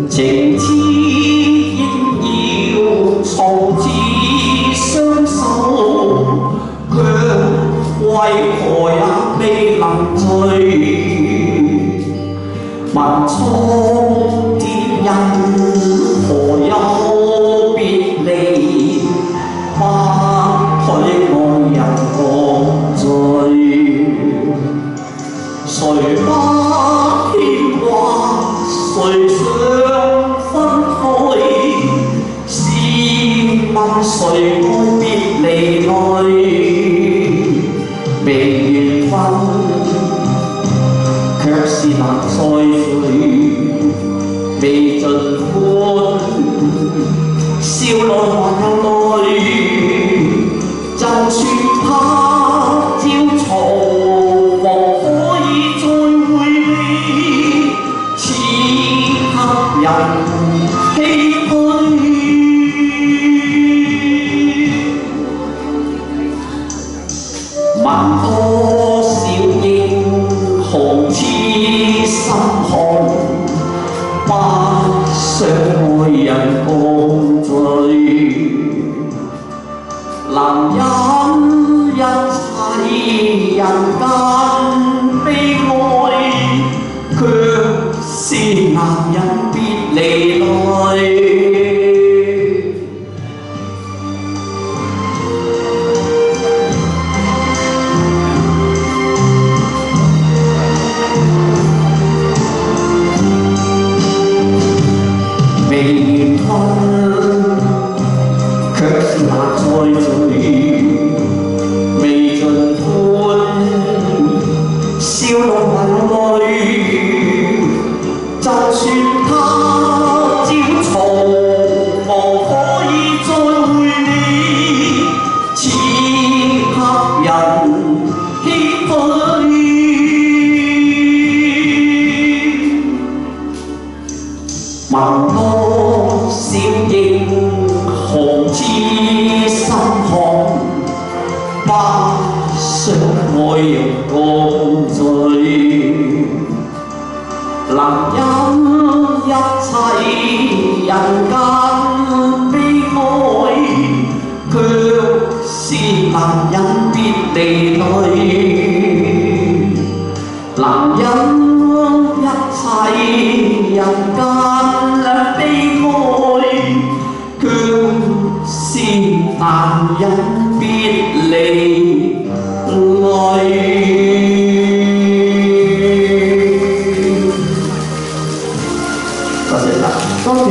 情痴應要從此相守，卻為何也未能醉？問蒼天因何有別離，不許愛人共醉。誰不牽掛，誰想分開？試問誰愛別離淚？未緣分，卻是難再聚。未盡歡，笑內還有淚。就算他朝嘈，可以再會你，此刻人唏噓。問多少英雄痴心漢，不想愛人共醉。能忍一切人間悲哀，卻是難忍別離淚。未緣分，卻是難再聚。未盡歡，笑內還有淚。就算他朝嘈，可以再會你，此刻人唏噓。問多少英雄痴心漢，不想愛人共醉。能忍一切人間悲哀，卻是難忍別離淚。能忍一切人間悲哀，卻是難忍別離淚。